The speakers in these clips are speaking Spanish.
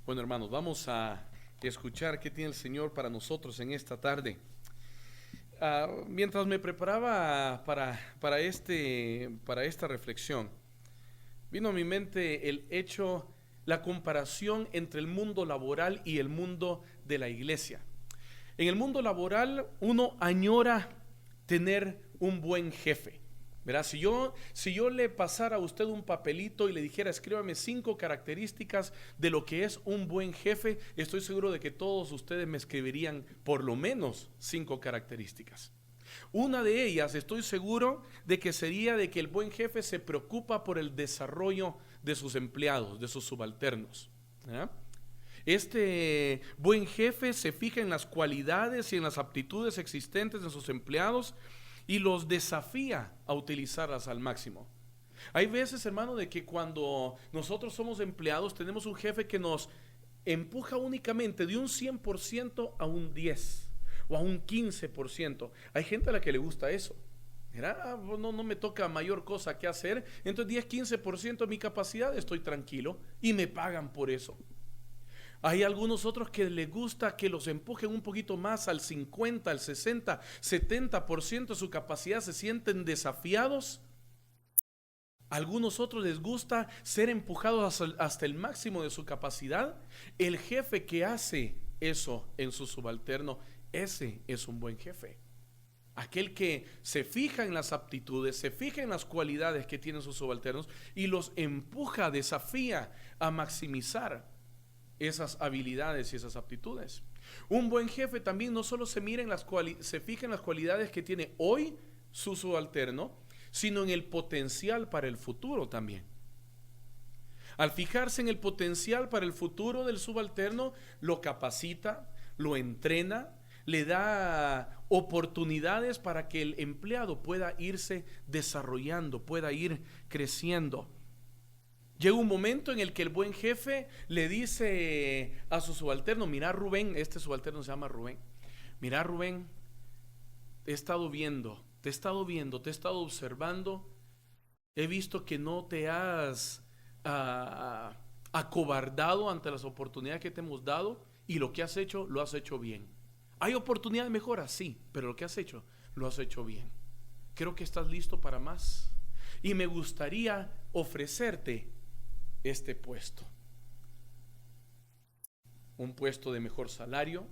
Bueno, hermanos, vamos a escuchar qué tiene el Señor para nosotros en esta tarde. Mientras me preparaba para esta reflexión, vino a mi mente la comparación entre el mundo laboral y el mundo de la iglesia. En el mundo laboral uno añora tener un buen jefe. Verá, si yo le pasara a usted un papelito y le dijera, escríbame 5 características de lo que es un buen jefe, estoy seguro de que todos ustedes me escribirían por lo menos 5 características. Una de ellas, estoy seguro de que sería de que el buen jefe se preocupa por el desarrollo de sus empleados, de sus subalternos. ¿Ya? Este buen jefe se fija en las cualidades y en las aptitudes existentes de sus empleados y los desafía a utilizarlas al máximo. Hay veces, hermano, de que cuando nosotros somos empleados tenemos un jefe que nos empuja únicamente de un 100% a un 10 o a un 15%. Hay gente a la que le gusta eso. Mira, no me toca mayor cosa que hacer, entonces 10-15% de mi capacidad estoy tranquilo y me pagan por eso. Hay algunos otros que les gusta que los empujen un poquito más al 50, al 60, 70% de su capacidad, se sienten desafiados. A algunos otros les gusta ser empujados hasta el máximo de su capacidad. El jefe que hace eso en su subalterno, ese es un buen jefe. Aquel que se fija en las aptitudes, se fija en las cualidades que tienen sus subalternos y los empuja, desafía a maximizar esas habilidades y esas aptitudes. Un buen jefe también no solo se fija en las cualidades que tiene hoy su subalterno, sino en el potencial para el futuro también. Al fijarse en el potencial para el futuro del subalterno, lo capacita, lo entrena, le da oportunidades para que el empleado pueda irse desarrollando, pueda ir creciendo. Llega un momento en el que el buen jefe le dice a su subalterno, mira Rubén, este subalterno se llama Rubén, mira Rubén, te he estado viendo, te he estado observando, he visto que no te has acobardado ante las oportunidades que te hemos dado y lo que has hecho, lo has hecho bien. ¿Hay oportunidad de mejora? Sí, pero lo que has hecho, lo has hecho bien. Creo que estás listo para más y me gustaría ofrecerte este puesto, un puesto de mejor salario,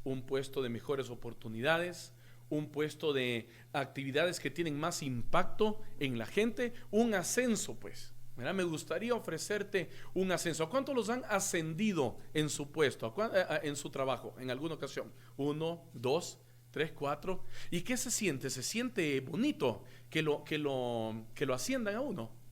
un puesto de mejores oportunidades, un puesto de actividades que tienen más impacto en la gente, un ascenso pues. Mira, me gustaría ofrecerte un ascenso. ¿A cuántos los han ascendido en su puesto, en su trabajo, en alguna ocasión? 1, 2, 3, 4. ¿Y qué se siente? ¿Se siente bonito que lo asciendan a uno?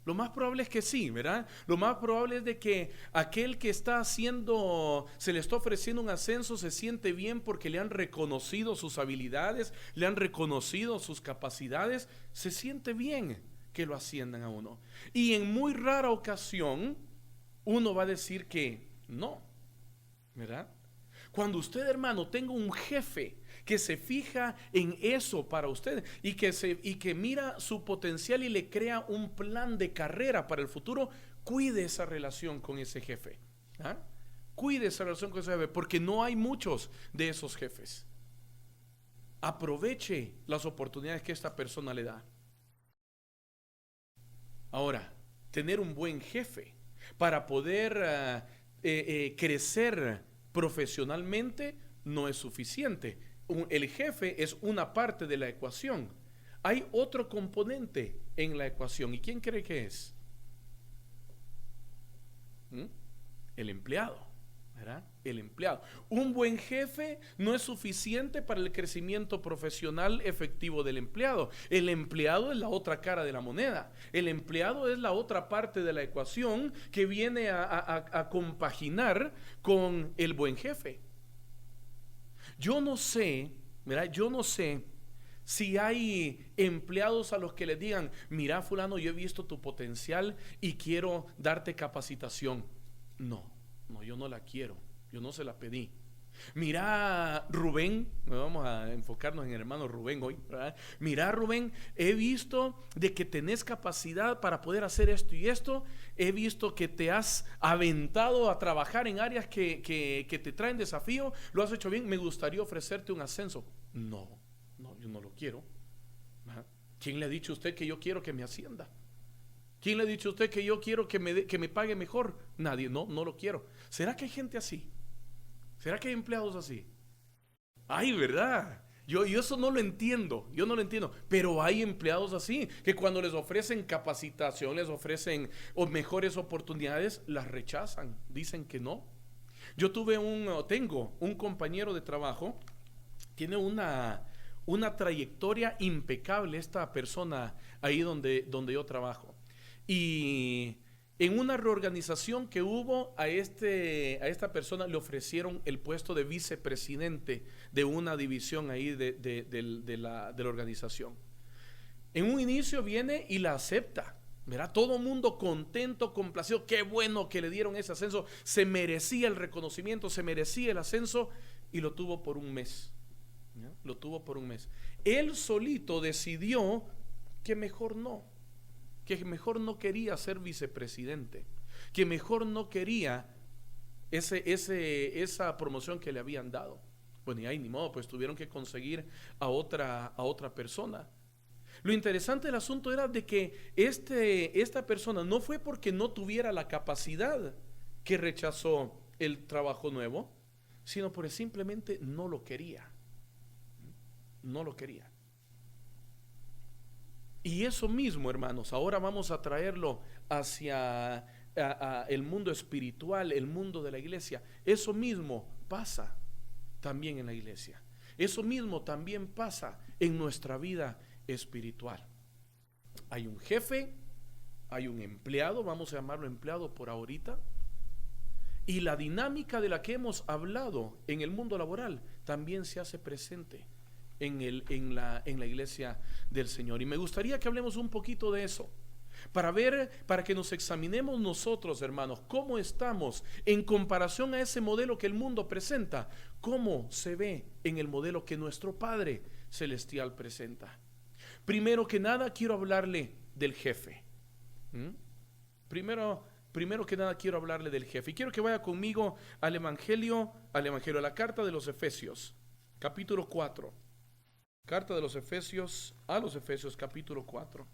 Lo más probable es que sí, ¿verdad? Lo más probable es de que aquel que se le está ofreciendo un ascenso, se siente bien porque le han reconocido sus habilidades, le han reconocido sus capacidades, se siente bien que lo asciendan a uno. Y en muy rara ocasión, uno va a decir que no, ¿verdad? Cuando usted, hermano, tenga un jefe que se fija en eso para usted y que mira su potencial y le crea un plan de carrera para el futuro, cuide esa relación con ese jefe. ¿Ah? Cuide esa relación con ese jefe, porque no hay muchos de esos jefes. Aproveche las oportunidades que esta persona le da. Ahora, tener un buen jefe para poder crecer profesionalmente no es suficiente. El jefe es una parte de la ecuación. Hay otro componente en la ecuación. ¿Y quién cree que es? El empleado, ¿verdad? El empleado. Un buen jefe no es suficiente para el crecimiento profesional efectivo del empleado. El empleado es la otra cara de la moneda. El empleado es la otra parte de la ecuación que viene a compaginar con el buen jefe. Yo no sé si hay empleados a los que les digan, mira fulano, yo he visto tu potencial y quiero darte capacitación. No, yo no la quiero, yo no se la pedí. Mira, Rubén, vamos a enfocarnos en el hermano Rubén hoy, ¿verdad? Mira, Rubén, he visto de que tenés capacidad para poder hacer esto y esto. He visto que te has aventado a trabajar en áreas que te traen desafío. Lo has hecho bien, me gustaría ofrecerte un ascenso. No, yo no lo quiero. ¿Verdad? ¿Quién le ha dicho a usted que yo quiero que me ascienda? ¿Quién le ha dicho a usted que yo quiero que me pague mejor? Nadie, no lo quiero. ¿Será que hay gente así? ¿Será que hay empleados así? Ay, ¿verdad? Yo eso no lo entiendo, yo no lo entiendo, pero hay empleados así, que cuando les ofrecen capacitación, les ofrecen mejores oportunidades, las rechazan, dicen que no. Yo tengo un compañero de trabajo, tiene una trayectoria impecable esta persona ahí donde yo trabajo. Y en una reorganización que hubo a esta persona le ofrecieron el puesto de vicepresidente de una división ahí de la organización. En un inicio viene y la acepta. Verá, todo el mundo contento, complacido. Qué bueno que le dieron ese ascenso. Se merecía el reconocimiento, se merecía el ascenso, y lo tuvo por un mes. ¿Ya? Lo tuvo por un mes. Él solito decidió que mejor no. Que mejor no quería ser vicepresidente, que mejor no quería esa promoción que le habían dado. Bueno, y ahí ni modo, pues tuvieron que conseguir a otra persona. Lo interesante del asunto era de que esta persona no fue porque no tuviera la capacidad que rechazó el trabajo nuevo, sino porque simplemente no lo quería. No lo quería. Y eso mismo, hermanos, ahora vamos a traerlo hacia el mundo espiritual, el mundo de la iglesia. Eso mismo pasa también en la iglesia. Eso mismo también pasa en nuestra vida espiritual. Hay un jefe, hay un empleado, vamos a llamarlo empleado por ahorita, y la dinámica de la que hemos hablado en el mundo laboral también se hace presente en la iglesia del Señor. Y me gustaría que hablemos un poquito de eso, para que nos examinemos nosotros, hermanos, cómo estamos en comparación a ese modelo que el mundo presenta, cómo se ve en el modelo que nuestro Padre Celestial presenta. Primero que nada quiero hablarle del jefe. Primero que nada quiero hablarle del jefe, y quiero que vaya conmigo al evangelio, a la carta de los Efesios, capítulo 4. Carta de los Efesios a los Efesios, capítulo 4.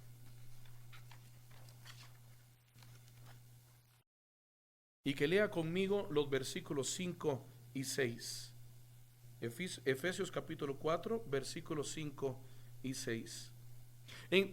Y que lea conmigo los versículos 5 y 6. Efesios capítulo 4, versículos 5 y 6.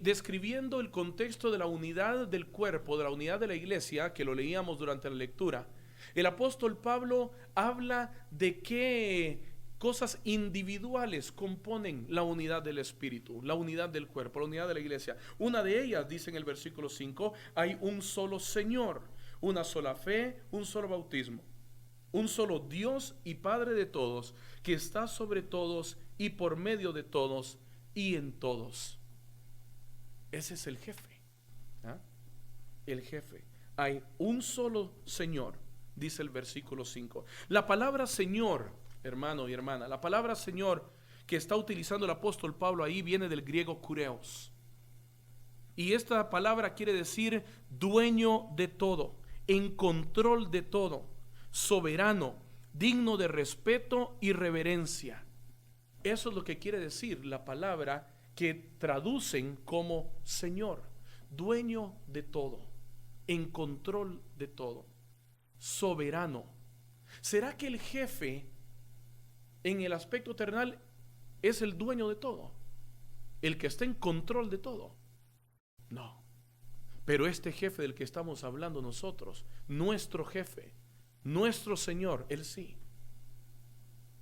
Describiendo el contexto de la unidad del cuerpo, de la unidad de la iglesia, que lo leíamos durante la lectura, el apóstol Pablo habla de qué cosas individuales componen la unidad del espíritu, la unidad del cuerpo, la unidad de la iglesia. Una de ellas, dice en el versículo 5, hay un solo Señor, una sola fe, un solo bautismo, un solo Dios y Padre de todos, que está sobre todos y por medio de todos y en todos. Ese es el jefe. ¿Ah? El jefe. Hay un solo Señor, dice el versículo 5. La palabra Señor, hermano y hermana, la palabra Señor que está utilizando el apóstol Pablo ahí viene del griego kureos. Y esta palabra quiere decir dueño de todo, en control de todo, soberano, digno de respeto y reverencia. Eso es lo que quiere decir la palabra que traducen como Señor, dueño de todo, en control de todo, soberano. ¿Será que el jefe en el aspecto terrenal es el dueño de todo, el que está en control de todo? No. Pero este jefe del que estamos hablando nosotros, nuestro jefe, nuestro Señor, Él sí.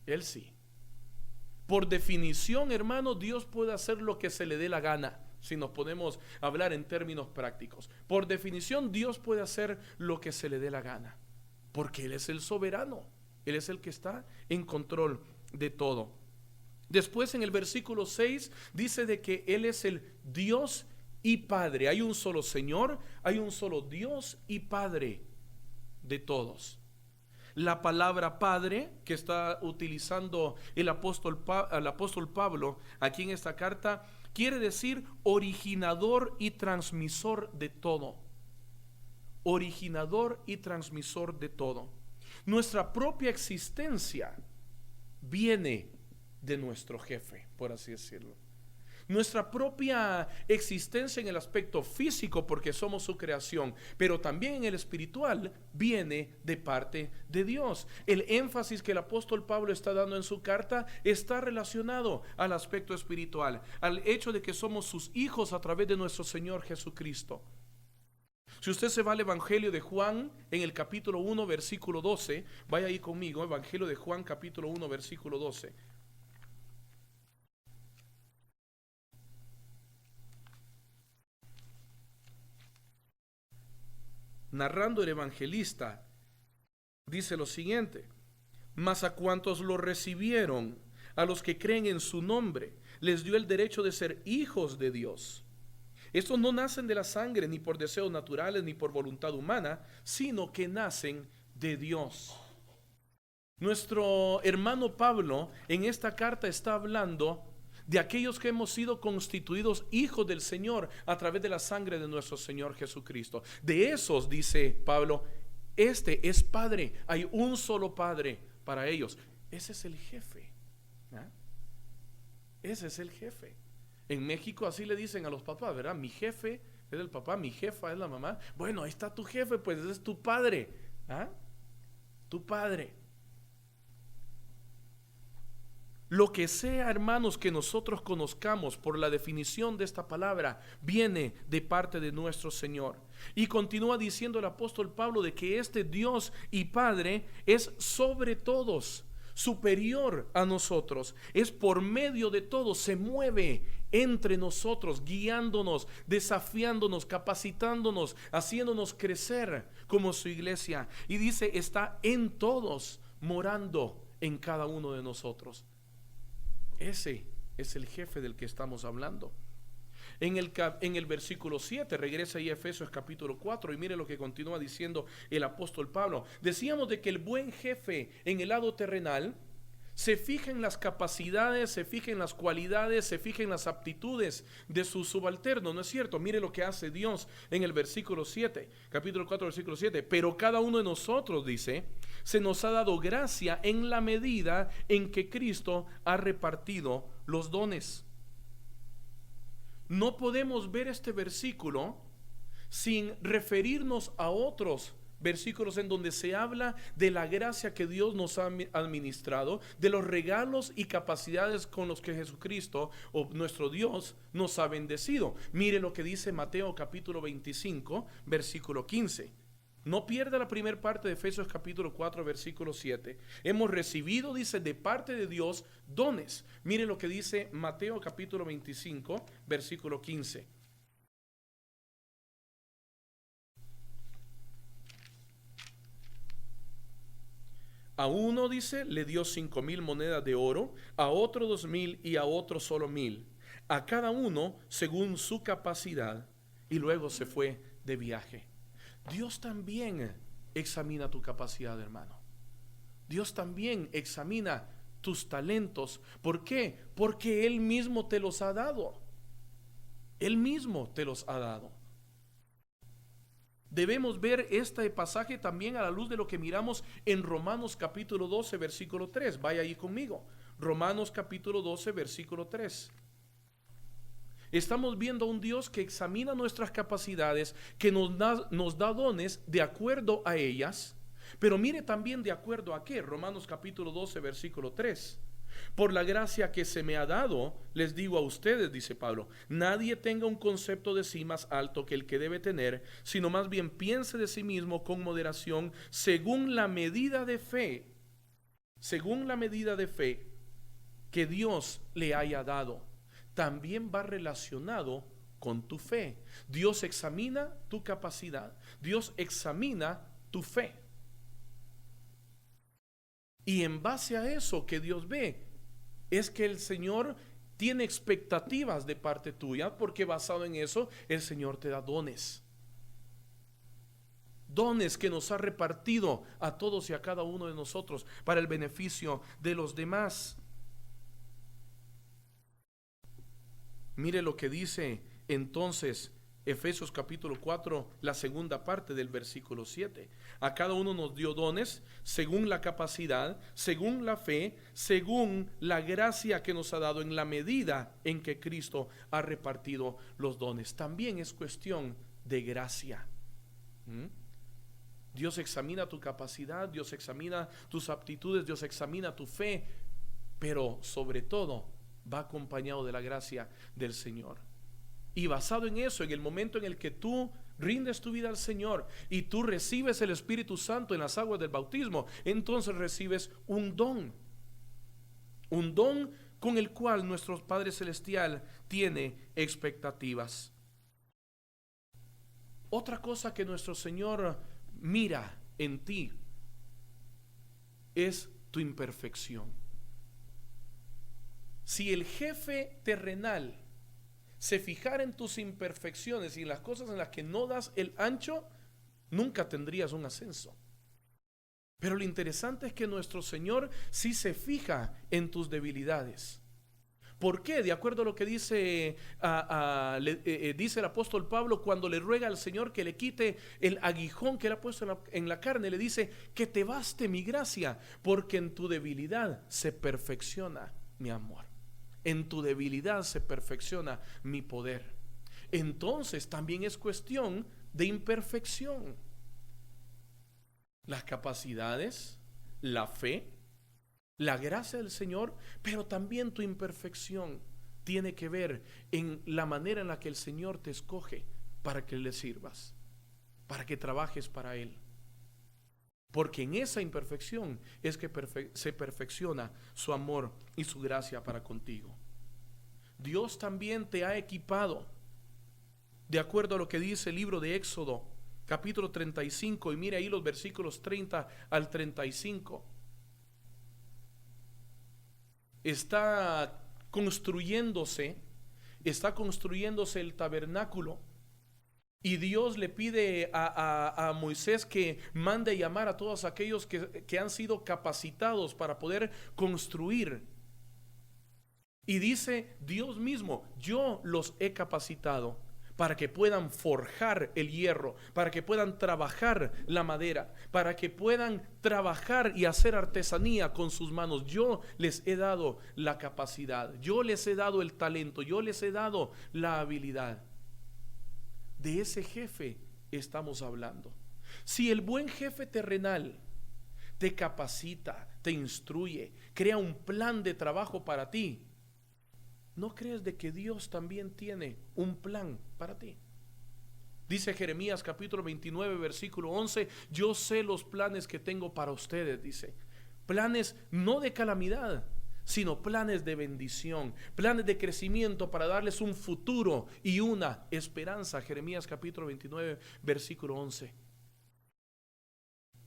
Él sí. Por definición, hermano, Dios puede hacer lo que se le dé la gana, si nos podemos hablar en términos prácticos. Por definición, Dios puede hacer lo que se le dé la gana, porque Él es el soberano. Él es el que está en control de todo. Después en el versículo 6 dice de que Él es el Dios y Padre. Hay un solo Señor, hay un solo Dios y Padre de todos. La palabra Padre que está utilizando el apóstol Pablo aquí en esta carta quiere decir originador y transmisor de todo. Originador y transmisor de todo. Nuestra propia existencia viene de nuestro jefe, por así decirlo. Nuestra propia existencia en el aspecto físico, porque somos su creación, pero también en el espiritual, viene de parte de Dios. El énfasis que el apóstol Pablo está dando en su carta está relacionado al aspecto espiritual, al hecho de que somos sus hijos a través de nuestro Señor Jesucristo. Si usted se va al Evangelio de Juan, en el capítulo 1, versículo 12, vaya ahí conmigo, Evangelio de Juan, capítulo 1, versículo 12. Narrando el evangelista, dice lo siguiente: mas a cuantos lo recibieron, a los que creen en su nombre, les dio el derecho de ser hijos de Dios. Estos no nacen de la sangre, ni por deseos naturales, ni por voluntad humana, sino que nacen de Dios. Nuestro hermano Pablo en esta carta está hablando de aquellos que hemos sido constituidos hijos del Señor a través de la sangre de nuestro Señor Jesucristo. De esos, dice Pablo, este es Padre. Hay un solo Padre para ellos. Ese es el jefe. Ese es el jefe. En México así le dicen a los papás, ¿verdad? Mi jefe es el papá, mi jefa es la mamá. Bueno, ahí está tu jefe, pues ese es tu padre. Tu padre. Lo que sea, hermanos, que nosotros conozcamos por la definición de esta palabra, viene de parte de nuestro Señor. Y continúa diciendo el apóstol Pablo de que este Dios y Padre es sobre todos, superior a nosotros, es por medio de todos, se mueve entre nosotros, guiándonos, desafiándonos, capacitándonos, haciéndonos crecer como su iglesia. Y dice, está en todos, morando en cada uno de nosotros. Ese es el jefe del que estamos hablando. En el versículo 7, regresa ahí a Efesios capítulo 4 y mire lo que continúa diciendo el apóstol Pablo. Decíamos de que el buen jefe en el lado terrenal se fija en las capacidades, se fija en las cualidades, se fija en las aptitudes de su subalterno, ¿no es cierto? Mire lo que hace Dios en el versículo 7, capítulo 4, versículo 7. Pero cada uno de nosotros, dice, se nos ha dado gracia en la medida en que Cristo ha repartido los dones. No podemos ver este versículo sin referirnos a otros versículos en donde se habla de la gracia que Dios nos ha administrado, de los regalos y capacidades con los que Jesucristo o nuestro Dios nos ha bendecido. Mire lo que dice Mateo capítulo 25, versículo 15. No pierda la primera parte de Efesios capítulo 4, versículo 7. Hemos recibido, dice, de parte de Dios dones. Mire lo que dice Mateo capítulo 25, versículo 15. A uno, dice, le dio 5,000 monedas de oro, a otro 2,000 y a otro solo 1,000. A cada uno según su capacidad, y luego se fue de viaje. Dios también examina tu capacidad, hermano. Dios también examina tus talentos. ¿Por qué? Porque Él mismo te los ha dado. Él mismo te los ha dado. Debemos ver este pasaje también a la luz de lo que miramos en Romanos capítulo 12, versículo 3. Vaya ahí conmigo. Romanos capítulo 12, versículo 3. Estamos viendo a un Dios que examina nuestras capacidades, que nos da dones de acuerdo a ellas, pero mire también de acuerdo a qué. Romanos capítulo 12, versículo 3. Por la gracia que se me ha dado, les digo a ustedes, dice Pablo, nadie tenga un concepto de sí más alto que el que debe tener, sino más bien piense de sí mismo con moderación, según la medida de fe que Dios le haya dado. También va relacionado con tu fe. Dios examina tu capacidad, Dios examina tu fe. Y en base a eso que Dios ve, es que el Señor tiene expectativas de parte tuya, porque basado en eso, el Señor te da dones. dones que nos ha repartido a todos y a cada uno de nosotros para el beneficio de los demás. Mire lo que dice entonces Efesios capítulo 4, la segunda parte del versículo 7. A cada uno nos dio dones según la capacidad, según la fe, según la gracia que nos ha dado, en la medida en que Cristo ha repartido los dones. También es cuestión de gracia. Dios examina tu capacidad, Dios examina tus aptitudes, Dios examina tu fe, pero sobre todo va acompañado de la gracia del Señor. Y basado en eso, en el momento en el que tú rindes tu vida al Señor y tú recibes el Espíritu Santo en las aguas del bautismo, entonces recibes un don con el cual nuestro Padre Celestial tiene expectativas. Otra cosa que nuestro Señor mira en ti es tu imperfección. Si el jefe terrenal se fijara en tus imperfecciones y en las cosas en las que no das el ancho, nunca tendrías un ascenso. Pero lo interesante es que nuestro Señor sí se fija en tus debilidades. ¿Por qué? De acuerdo a lo que dice el apóstol Pablo cuando le ruega al Señor que le quite el aguijón que le ha puesto en la carne, le dice que te baste mi gracia, porque en tu debilidad se perfecciona mi amor. En tu debilidad se perfecciona mi poder. Entonces también es cuestión de imperfección. Las capacidades, la fe, la gracia del Señor, pero también tu imperfección tiene que ver en la manera en la que el Señor te escoge para que le sirvas, para que trabajes para Él. Porque en esa imperfección es que se perfecciona su amor y su gracia para contigo. Dios también te ha equipado, de acuerdo a lo que dice el libro de Éxodo, capítulo 35, y mire ahí los versículos 30 al 35. Está construyéndose el tabernáculo. Y Dios le pide a Moisés que mande llamar a todos aquellos que han sido capacitados para poder construir. Y dice Dios mismo: yo los he capacitado para que puedan forjar el hierro, para que puedan trabajar la madera, para que puedan trabajar y hacer artesanía con sus manos. Yo les he dado la capacidad, yo les he dado el talento, yo les he dado la habilidad. De ese jefe estamos hablando. Si el buen jefe terrenal te capacita, te instruye, crea un plan de trabajo para ti, ¿no crees de que Dios también tiene un plan para ti? Dice Jeremías capítulo 29 versículo 11: yo sé los planes que tengo para ustedes, dice. Planes no de calamidad, sino planes de bendición, planes de crecimiento para darles un futuro y una esperanza. Jeremías capítulo 29 versículo 11.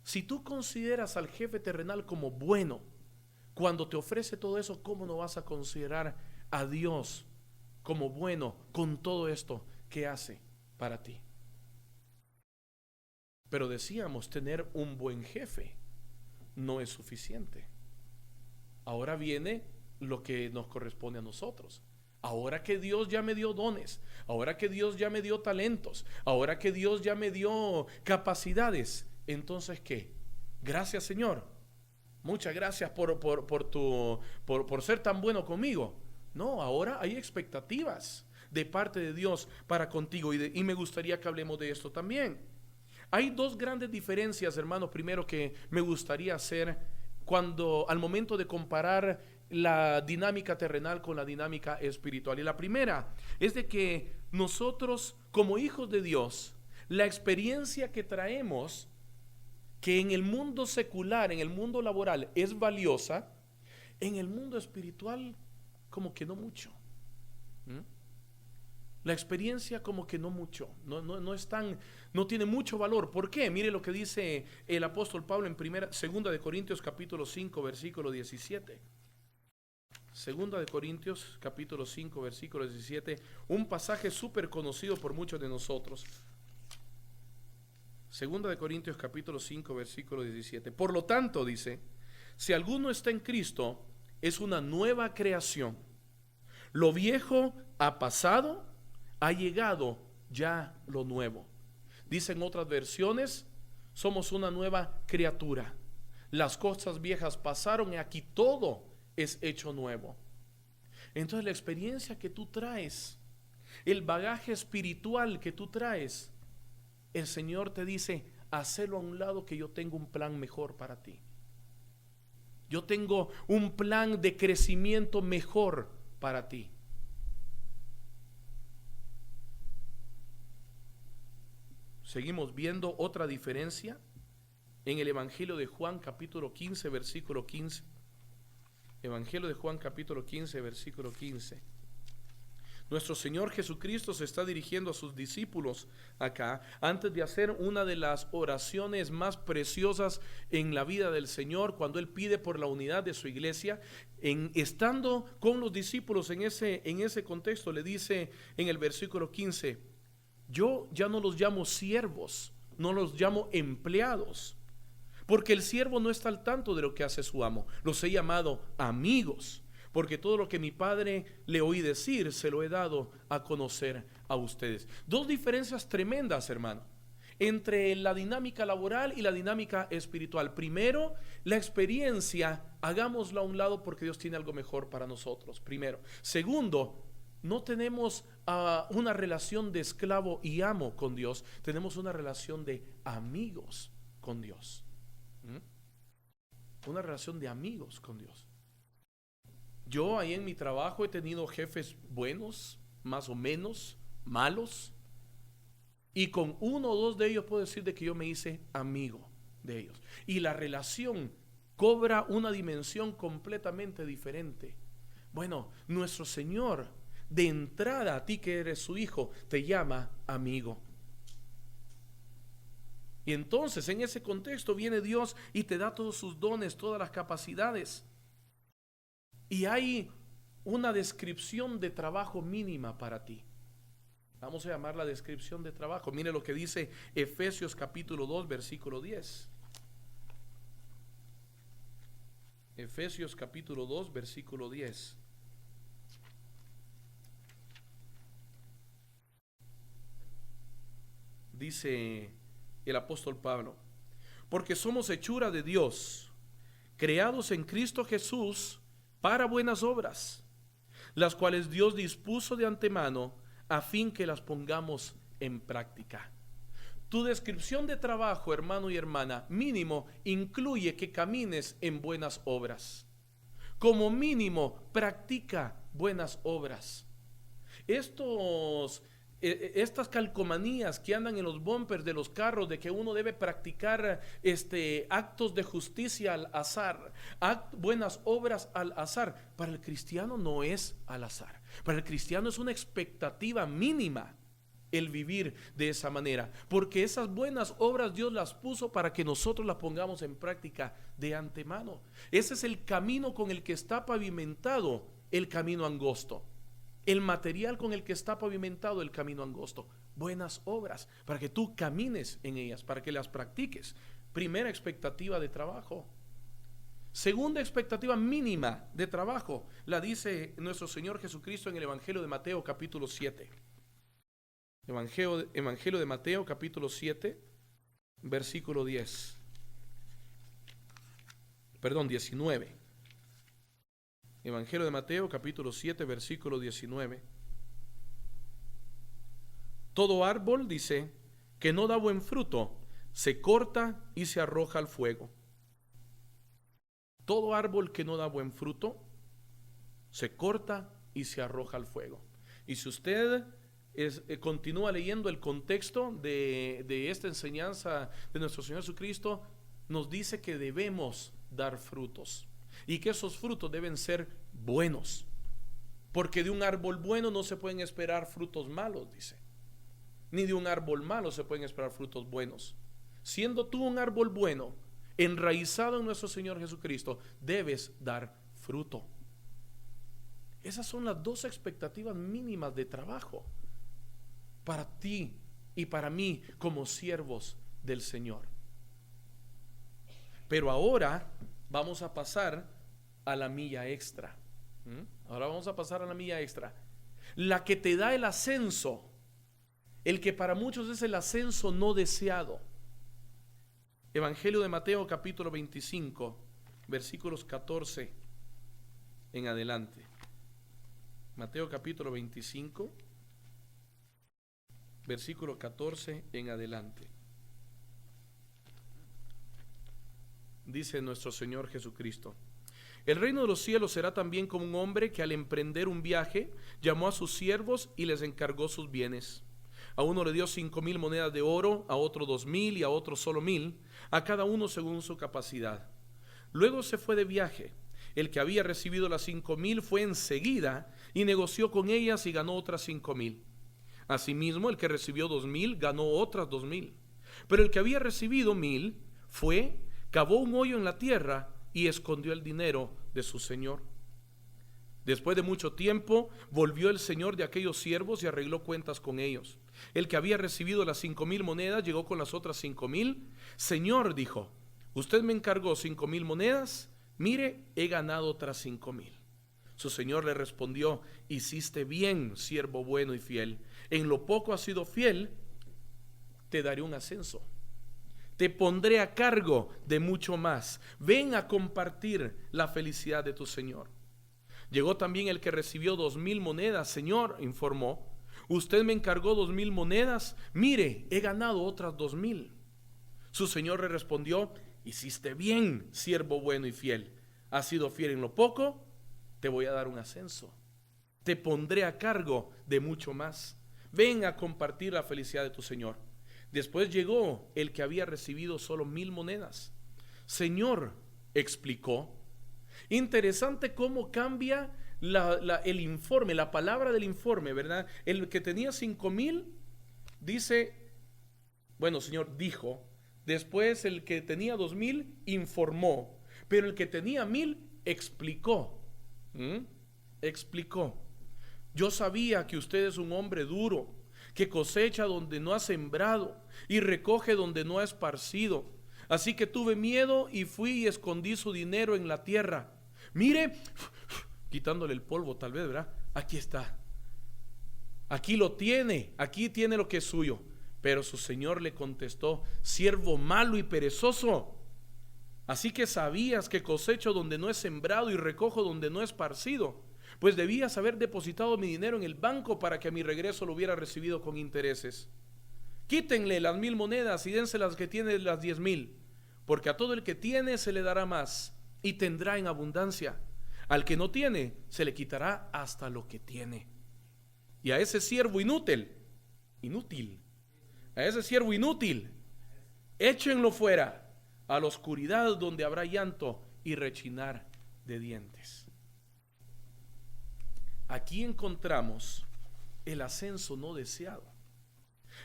Si tú consideras al jefe terrenal como bueno, cuando te ofrece todo eso, ¿cómo no vas a considerar a Dios como bueno con todo esto que hace para ti? Pero decíamos, tener un buen jefe no es suficiente. Ahora viene lo que nos corresponde a nosotros. Ahora que Dios ya me dio dones, ahora que Dios ya me dio talentos, ahora que Dios ya me dio capacidades, entonces ¿qué? Gracias, Señor. Muchas gracias por ser tan bueno conmigo. No, ahora hay expectativas de parte de Dios para contigo, y me gustaría que hablemos de esto también. Hay dos grandes diferencias, hermanos, primero que me gustaría hacer al momento de comparar la dinámica terrenal con la dinámica espiritual. Y la primera es de que nosotros, como hijos de Dios, la experiencia que traemos, que en el mundo secular, en el mundo laboral es valiosa, en el mundo espiritual como que no mucho. La experiencia como que no mucho, no tiene mucho valor. ¿Por qué? Mire lo que dice el apóstol Pablo en segunda de Corintios capítulo 5 versículo 17. Segunda de Corintios capítulo 5 versículo 17, un pasaje súper conocido por muchos de nosotros. Segunda de Corintios capítulo 5 versículo 17. Por lo tanto, dice, si alguno está en Cristo, es una nueva creación. Lo viejo ha pasado, ha llegado ya lo nuevo. Dicen otras versiones, somos una nueva criatura. Las cosas viejas pasaron y aquí todo es hecho nuevo. Entonces la experiencia que tú traes, el bagaje espiritual que tú traes, el Señor te dice, hacelo a un lado, que yo tengo un plan mejor para ti. Yo tengo un plan de crecimiento mejor para ti. Seguimos viendo otra diferencia en el Evangelio de Juan capítulo 15 versículo 15. Evangelio de Juan capítulo 15 versículo 15. Nuestro Señor Jesucristo se está dirigiendo a sus discípulos acá, antes de hacer una de las oraciones más preciosas en la vida del Señor, cuando Él pide por la unidad de su iglesia. Estando con los discípulos en ese contexto, le dice en el versículo 15, yo ya no los llamo siervos, no los llamo empleados, porque el siervo no está al tanto de lo que hace su amo. Los he llamado amigos, porque todo lo que mi Padre le oí decir, se lo he dado a conocer a ustedes. Dos diferencias tremendas, hermano, entre la dinámica laboral y la dinámica espiritual. Primero, la experiencia, hagámosla a un lado porque Dios tiene algo mejor para nosotros. Primero. Segundo, no tenemos una relación de esclavo y amo con Dios, tenemos una relación de amigos con Dios. Una relación de amigos con Dios. Yo ahí en mi trabajo he tenido jefes buenos, más o menos malos, y con uno o dos de ellos puedo decir de que yo me hice amigo de ellos, y la relación cobra una dimensión completamente diferente. Bueno, nuestro Señor, de entrada, a ti que eres su hijo, te llama amigo. Y entonces en ese contexto viene Dios y te da todos sus dones, todas las capacidades. Y hay una descripción de trabajo mínima para ti. Vamos a llamar la descripción de trabajo. Mire lo que dice Efesios capítulo 2 versículo 10. Efesios capítulo 2 versículo 10. Dice el apóstol Pablo, porque somos hechura de Dios, creados en Cristo Jesús para buenas obras, las cuales Dios dispuso de antemano a fin que las pongamos en práctica. Tu descripción de trabajo, hermano y hermana, mínimo incluye que camines en buenas obras. Como mínimo, practica buenas obras. Estas calcomanías que andan en los bumpers de los carros de que uno debe practicar actos de justicia al azar, buenas obras al azar, para el cristiano no es al azar. Para el cristiano es una expectativa mínima el vivir de esa manera, porque esas buenas obras Dios las puso para que nosotros las pongamos en práctica de antemano. Ese es el camino con el que está pavimentado el camino angosto. El material con el que está pavimentado el camino angosto, buenas obras, para que tú camines en ellas, para que las practiques. Primera expectativa de trabajo. Segunda expectativa mínima de trabajo, la dice nuestro Señor Jesucristo en el Evangelio de Mateo capítulo 7. Evangelio de Mateo capítulo 7, versículo 10. Perdón, 19. Evangelio de Mateo capítulo 7 versículo 19. Todo árbol, dice, que no da buen fruto, se corta y se arroja al fuego. Todo árbol que no da buen fruto, se corta y se arroja al fuego. Y si usted continúa leyendo el contexto de esta enseñanza de nuestro Señor Jesucristo, nos dice que debemos dar frutos. Y que esos frutos deben ser buenos, porque de un árbol bueno no se pueden esperar frutos malos, dice, ni de un árbol malo se pueden esperar frutos buenos. Siendo tú un árbol bueno, enraizado en nuestro Señor Jesucristo, debes dar fruto. Esas son las dos expectativas mínimas de trabajo para ti y para mí como siervos del Señor. Pero ahora vamos a pasar a la milla extra. Ahora vamos a pasar a la milla extra. La que te da el ascenso, el que para muchos es el ascenso no deseado. Evangelio de Mateo capítulo 25, versículos 14 en adelante. Mateo capítulo 25, versículo 14 en adelante. Dice nuestro Señor Jesucristo: el reino de los cielos será también como un hombre que al emprender un viaje llamó a sus siervos y les encargó sus bienes. A uno le dio 5,000 monedas de oro, a otro 2,000 y a otro solo 1,000, a cada uno según su capacidad. Luego se fue de viaje. El que había recibido las 5,000 fue enseguida y negoció con ellas y ganó otras 5,000. Asimismo, el que recibió 2,000 ganó otras 2,000. Pero el que había recibido 1,000 fue, cavó un hoyo en la tierra y escondió el dinero de su señor. Después de mucho tiempo volvió el señor de aquellos siervos y arregló cuentas con ellos. El que había recibido las 5,000 monedas llegó con las otras 5,000. Señor, dijo, usted me encargó 5,000 monedas, mire, he ganado otras 5,000. Su señor le respondió: hiciste bien, siervo bueno y fiel. En lo poco has sido fiel, te daré un ascenso. Te pondré a cargo de mucho más. Ven a compartir la felicidad de tu señor. Llegó también el que recibió 2,000 monedas. Señor, informó, usted me encargó 2,000 monedas. Mire, he ganado otras 2,000. Su señor le respondió: hiciste bien, siervo bueno y fiel. Has sido fiel en lo poco, te voy a dar un ascenso. Te pondré a cargo de mucho más. Ven a compartir la felicidad de tu señor. Después llegó el que había recibido solo 1,000 monedas. Señor, explicó. Interesante cómo cambia el informe, la palabra del informe, ¿verdad? El que tenía 5,000 dice, bueno, Señor, dijo. Después el que tenía 2,000 informó. Pero el que tenía 1,000 explicó. Explicó. Yo sabía que usted es un hombre duro, que cosecha donde no ha sembrado y recoge donde no ha esparcido. Así que tuve miedo y fui y escondí su dinero en la tierra. Mire, quitándole el polvo tal vez, ¿verdad? Aquí está. Aquí lo tiene, aquí tiene lo que es suyo. Pero su señor le contestó: siervo malo y perezoso. Así que sabías que cosecho donde no he sembrado y recojo donde no he esparcido. Pues debías haber depositado mi dinero en el banco para que a mi regreso lo hubiera recibido con intereses. Quítenle las 1,000 monedas y dense las que tiene las 10,000, porque a todo el que tiene se le dará más y tendrá en abundancia. Al que no tiene se le quitará hasta lo que tiene. Y a ese siervo inútil, a ese siervo inútil, échenlo fuera a la oscuridad donde habrá llanto y rechinar de dientes. Aquí encontramos el ascenso no deseado.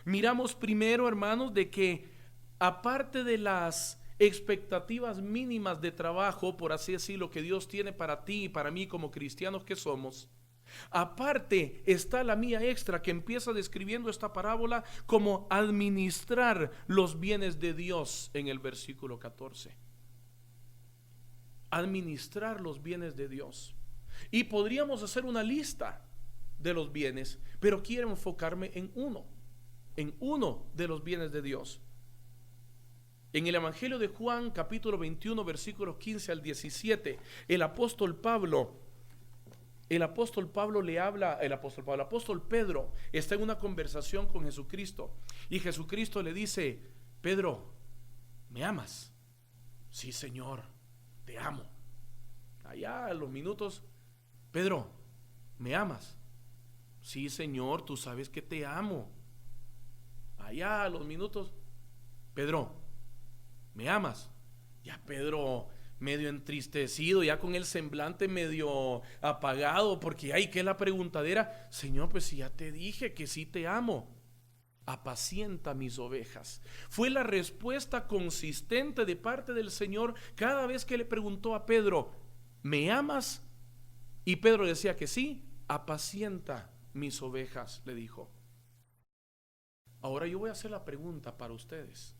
Miramos primero, hermanos, de que aparte de las expectativas mínimas de trabajo, por así decirlo, que Dios tiene para ti y para mí como cristianos que somos, aparte está la mía extra que empieza describiendo esta parábola como administrar los bienes de Dios en el versículo 14. Administrar los bienes de Dios. Y podríamos hacer una lista de los bienes, pero quiero enfocarme en uno de los bienes de Dios. En el Evangelio de Juan, capítulo 21, versículos 15 al 17, el apóstol Pedro está en una conversación con Jesucristo y Jesucristo le dice: Pedro, ¿me amas? Sí, Señor, te amo. Allá a los minutos: Pedro, ¿me amas? Sí, Señor, tú sabes que te amo. Allá a los minutos: Pedro, ¿me amas? Ya Pedro medio entristecido, ya con el semblante medio apagado, porque ay, ¿qué es la preguntadera? Señor, pues si ya te dije que sí te amo. Apacienta mis ovejas. Fue la respuesta consistente de parte del Señor cada vez que le preguntó a Pedro: ¿me amas? Y Pedro decía que sí. Apacienta mis ovejas, le dijo. Ahora yo voy a hacer la pregunta para ustedes.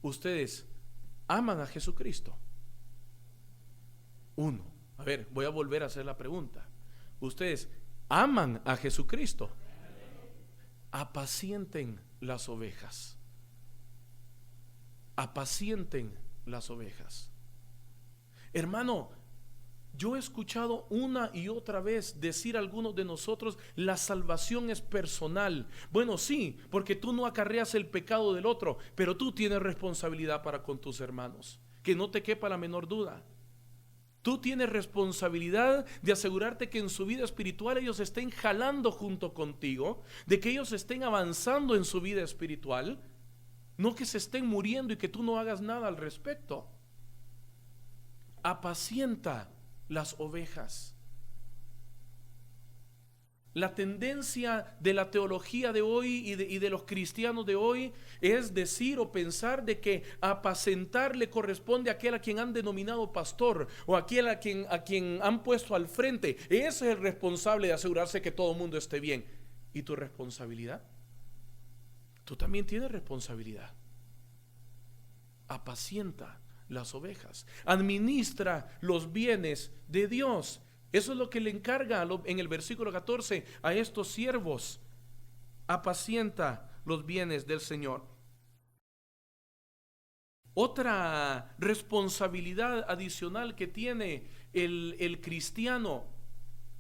¿Ustedes aman a Jesucristo? Uno. A ver, voy a volver a hacer la pregunta. ¿Ustedes aman a Jesucristo? Apacienten las ovejas. Apacienten las ovejas. Hermano, yo he escuchado una y otra vez decir a algunos de nosotros: la salvación es personal. Bueno, sí, porque tú no acarreas el pecado del otro, pero tú tienes responsabilidad para con tus hermanos, que no te quepa la menor duda. Tú tienes responsabilidad de asegurarte que en su vida espiritual ellos estén jalando junto contigo, de que ellos estén avanzando en su vida espiritual, no que se estén muriendo y que tú no hagas nada al respecto. Apacienta las ovejas. La tendencia de la teología de hoy y de los cristianos de hoy es decir o pensar de que apacentar le corresponde a aquel a quien han denominado pastor, o aquel a quien han puesto al frente. Ese es el responsable de asegurarse que todo el mundo esté bien. ¿Y tu responsabilidad? Tú también tienes responsabilidad. Apacienta las ovejas, administra los bienes de Dios. Eso es lo que le encarga en el versículo 14 a estos siervos. Apacienta los bienes del Señor. Otra responsabilidad adicional que tiene el cristiano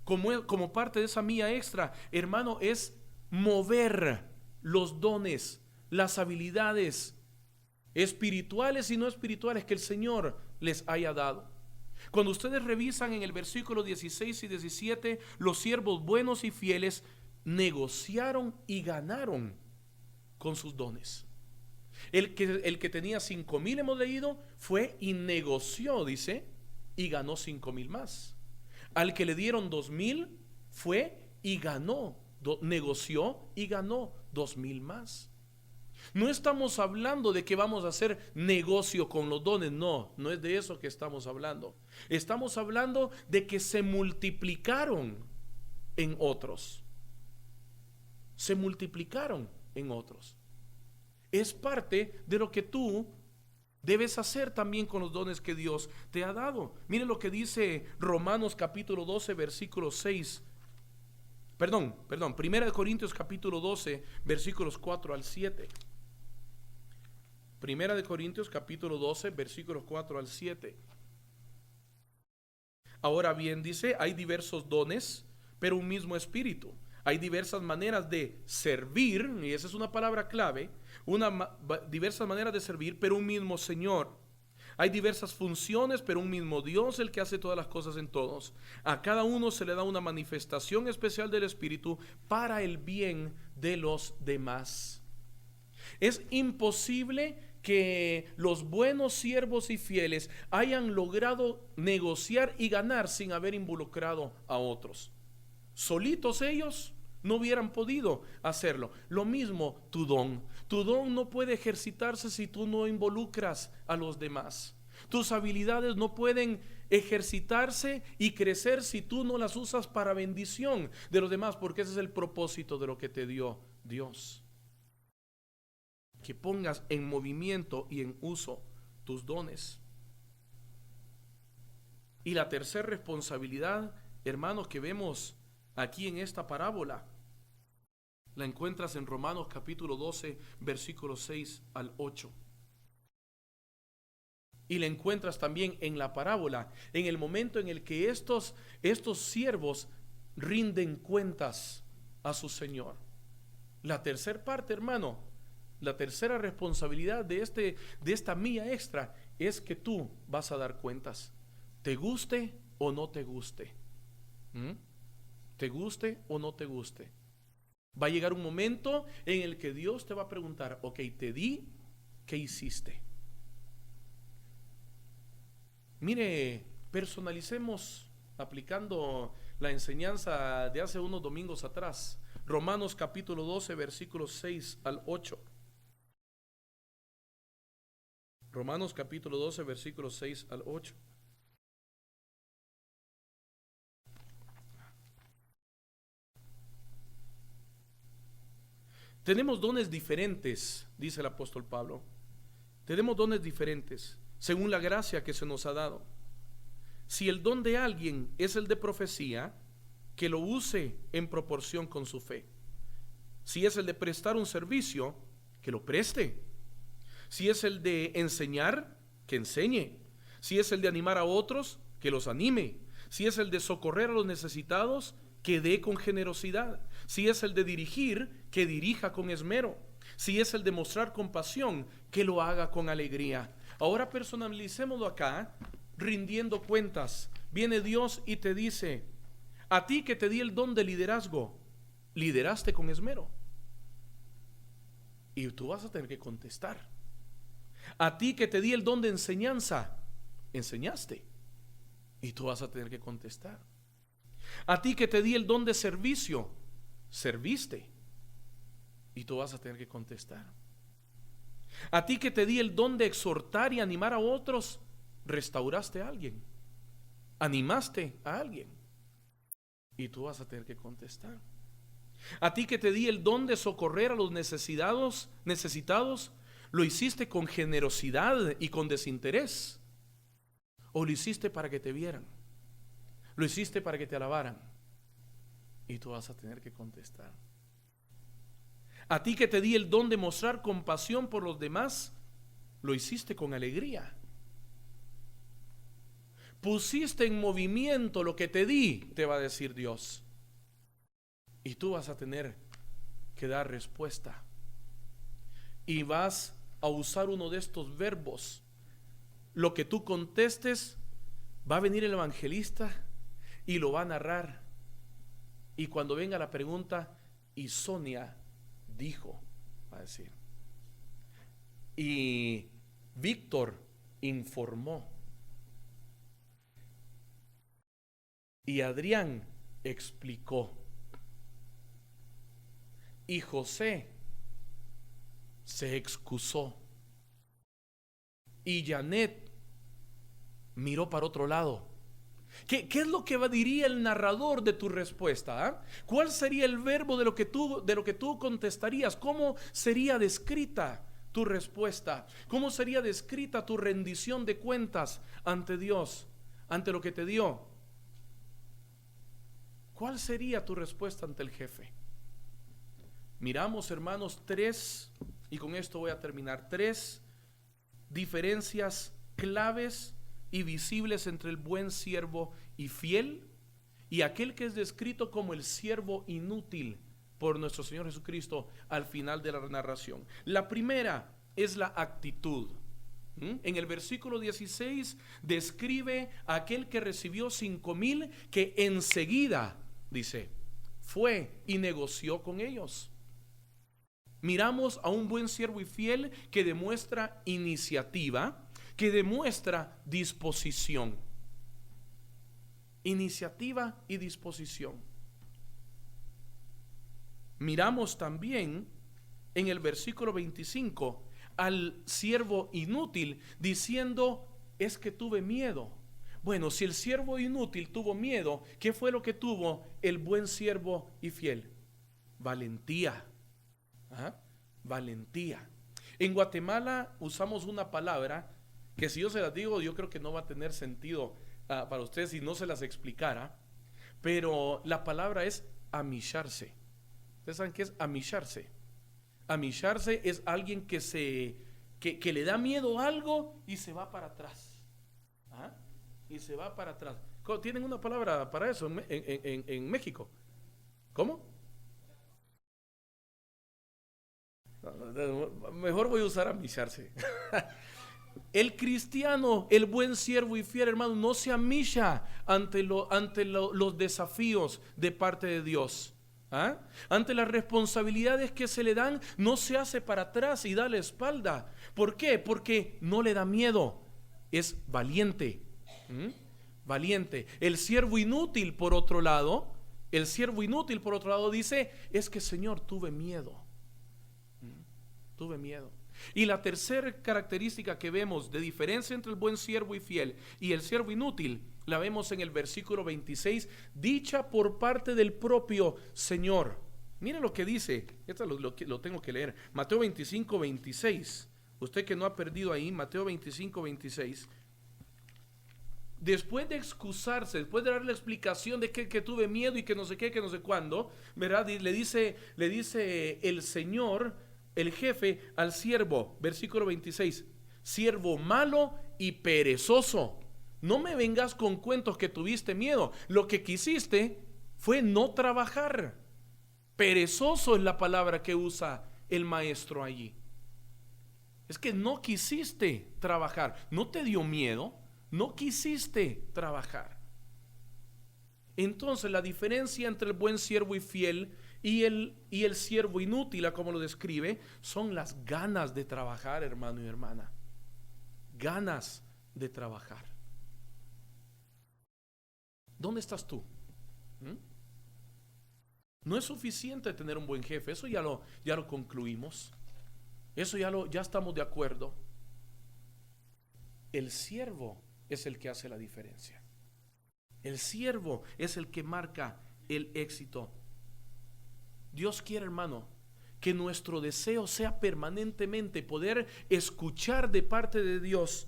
como parte de esa milla extra, hermano, es mover los dones, las habilidades espirituales y no espirituales que el Señor les haya dado. Cuando ustedes revisan en el versículo 16 y 17, los siervos buenos y fieles negociaron y ganaron con sus dones. El que tenía 5,000, hemos leído, fue y negoció, dice, y ganó 5,000 más. Al que le dieron 2,000, fue y ganó, negoció y ganó 2,000 más. No estamos hablando de que vamos a hacer negocio con los dones, no es de eso que estamos hablando. Estamos hablando de que se multiplicaron en otros. Se multiplicaron en otros. Es parte de lo que tú debes hacer también con los dones que Dios te ha dado. Miren lo que dice Romanos capítulo 12, versículo 6. Primera de Corintios capítulo 12, versículos 4 al 7. Primera de Corintios capítulo 12, versículos 4 al 7. Ahora bien, dice, hay diversos dones, pero un mismo espíritu. Hay diversas maneras de servir, y esa es una palabra clave, diversas maneras de servir, pero un mismo Señor. Hay diversas funciones, pero un mismo Dios, el que hace todas las cosas en todos. A cada uno se le da una manifestación especial del Espíritu para el bien de los demás. Es imposible que los buenos siervos y fieles hayan logrado negociar y ganar sin haber involucrado a otros. Solitos ellos no hubieran podido hacerlo. Lo mismo tu don. Tu don no puede ejercitarse si tú no involucras a los demás. Tus habilidades no pueden ejercitarse y crecer si tú no las usas para bendición de los demás, porque ese es el propósito de lo que te dio Dios. Que pongas en movimiento y en uso tus dones. Y la tercera responsabilidad, hermanos, que vemos aquí en esta parábola, la encuentras en Romanos capítulo 12, versículos 6 al 8. Y la encuentras también en la parábola, en el momento en el que estos siervos rinden cuentas a su Señor. La tercera parte, hermano, la tercera responsabilidad de esta milla extra es que tú vas a dar cuentas, te guste o no te guste. ¿Te guste o no te guste? Va a llegar un momento en el que Dios te va a preguntar: ok, te di, ¿qué hiciste? Mire, personalicemos aplicando la enseñanza de hace unos domingos atrás. Romanos capítulo 12, versículos 6 al 8. Romanos capítulo 12, versículos 6 al 8. Tenemos dones diferentes, dice el apóstol Pablo. Tenemos dones diferentes según la gracia que se nos ha dado. Si el don de alguien es el de profecía, que lo use en proporción con su fe. Si es el de prestar un servicio, que lo preste. Si es el de enseñar, que enseñe. Si es el de animar a otros, que los anime. Si es el de socorrer a los necesitados, que dé con generosidad. Si es el de dirigir, que dirija con esmero. Si es el de mostrar compasión, que lo haga con alegría. Ahora personalicémoslo acá, rindiendo cuentas. Viene Dios y te dice: a ti que te di el don de liderazgo, lideraste con esmero. Y tú vas a tener que contestar. A ti que te di el don de enseñanza, enseñaste. Y tú vas a tener que contestar. A ti que te di el don de servicio, serviste. Y tú vas a tener que contestar. A ti que te di el don de exhortar y animar a otros, restauraste a alguien, animaste a alguien. Y tú vas a tener que contestar. A ti que te di el don de socorrer a los necesitados, lo hiciste con generosidad y con desinterés. O lo hiciste para que te vieran, lo hiciste para que te alabaran. Y tú vas a tener que contestar. A ti que te di el don de mostrar compasión por los demás, lo hiciste con alegría. Pusiste en movimiento lo que te di, te va a decir Dios. Y tú vas a tener que dar respuesta. Y vas a usar uno de estos verbos. Lo que tú contestes, va a venir el evangelista y lo va a narrar. Y cuando venga la pregunta, y Sonia dijo, va a decir. Y Víctor informó. Y Adrián explicó. Y José se excusó. Y Janet miró para otro lado. ¿Qué es lo que diría el narrador de tu respuesta? ¿Ah? ¿Cuál sería el verbo de lo que tú contestarías? ¿Cómo sería descrita tu respuesta? ¿Cómo sería descrita tu rendición de cuentas ante Dios, ante lo que te dio? ¿Cuál sería tu respuesta ante el jefe? Miramos, hermanos, y con esto voy a terminar, 3 diferencias claves y visibles entre el buen siervo y fiel y aquel que es descrito como el siervo inútil por nuestro Señor Jesucristo al final de la narración. La primera es la actitud. En el versículo 16 describe a aquel que recibió 5,000, que enseguida, dice, fue y negoció con ellos. Miramos a un buen siervo y fiel que demuestra iniciativa, que demuestra disposición. Iniciativa y disposición. Miramos también en el versículo 25 al siervo inútil diciendo: es que tuve miedo. Bueno, si el siervo inútil tuvo miedo, ¿qué fue lo que tuvo el buen siervo y fiel? Valentía. ¿Ah? Valentía. En Guatemala usamos una palabra que, si yo se las digo, yo creo que no va a tener sentido para ustedes si no se las explicara, pero la palabra es amillarse. ¿Ustedes saben qué es amillarse? Amillarse es alguien que le da miedo a algo y se va para atrás. ¿Ah? Y se va para atrás. ¿Tienen una palabra para eso en México? ¿Cómo? Mejor voy a usar amillarse. El cristiano, el buen siervo y fiel, hermano, no se amilla ante los desafíos de parte de Dios. ¿Ah? Ante las responsabilidades que se le dan, no se hace para atrás y da la espalda. ¿Por qué? Porque no le da miedo. Es valiente. Valiente. El siervo inútil, por otro lado, dice: es que, Señor, tuve miedo. Tuve miedo. Y la tercera característica que vemos de diferencia entre el buen siervo y fiel y el siervo inútil, la vemos en el versículo 26, dicha por parte del propio Señor. Miren lo que dice, esto lo tengo que leer, Mateo 25, 26. Usted que no ha perdido ahí, Mateo 25, 26. Después de excusarse, después de dar la explicación de que tuve miedo y que no sé qué, que no sé cuándo, ¿verdad? Y le dice el Señor, el jefe, al siervo, versículo 26, siervo malo y perezoso, no me vengas con cuentos que tuviste miedo, lo que quisiste fue no trabajar. Perezoso es la palabra que usa el maestro allí. Es que no quisiste trabajar, no te dio miedo, no quisiste trabajar. Entonces la diferencia entre el buen siervo y fiel y el siervo inútil, como lo describe, son las ganas de trabajar, hermano y hermana. Ganas de trabajar. ¿Dónde estás tú? No es suficiente tener un buen jefe, eso ya lo concluimos. Eso ya estamos de acuerdo. El siervo es el que hace la diferencia. El siervo es el que marca el éxito. Dios quiere, hermano, que nuestro deseo sea permanentemente poder escuchar de parte de Dios: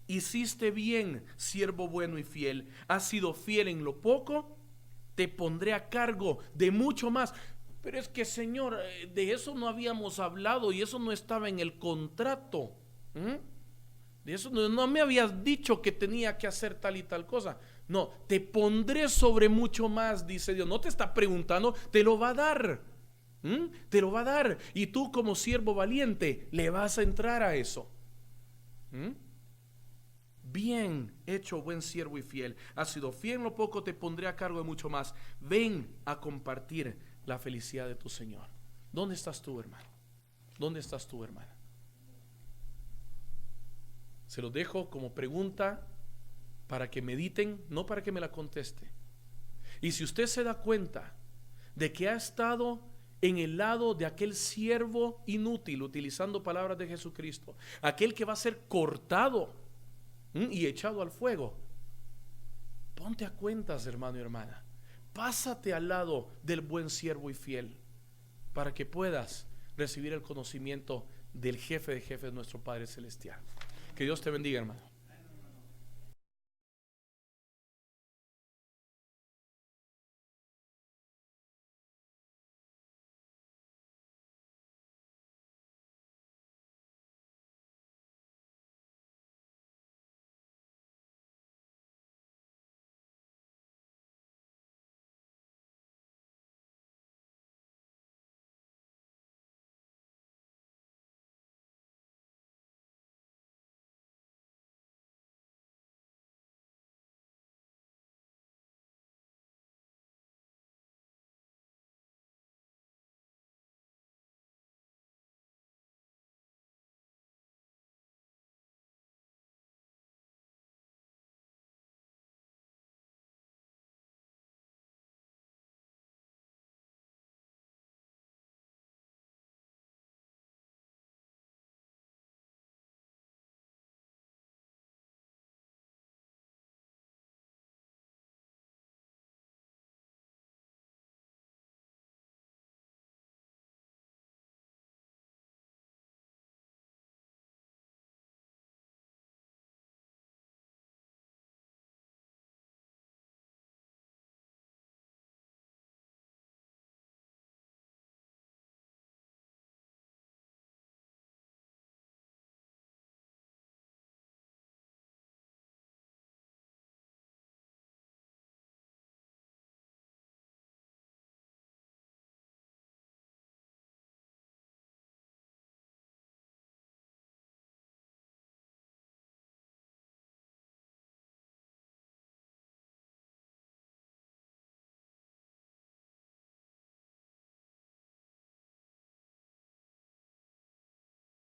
hiciste bien, siervo bueno y fiel, has sido fiel en lo poco, te pondré a cargo de mucho más. Pero es que, Señor, de eso no habíamos hablado y eso no estaba en el contrato. De eso no me habías dicho que tenía que hacer tal y tal cosa. No, te pondré sobre mucho más, dice Dios. No te está preguntando, te lo va a dar. Te lo va a dar. Y tú, como siervo valiente, le vas a entrar a eso. Bien hecho, buen siervo y fiel. Has sido fiel en lo poco, te pondré a cargo de mucho más. Ven a compartir la felicidad de tu Señor. ¿Dónde estás tú, hermano? ¿Dónde estás tú, hermana? Se lo dejo como pregunta para que mediten, no para que me la conteste. Y si usted se da cuenta de que ha estado en el lado de aquel siervo inútil, utilizando palabras de Jesucristo, aquel que va a ser cortado y echado al fuego, ponte a cuentas, hermano y hermana. Pásate al lado del buen siervo y fiel para que puedas recibir el conocimiento del jefe de jefes, nuestro Padre Celestial. Que Dios te bendiga, hermano.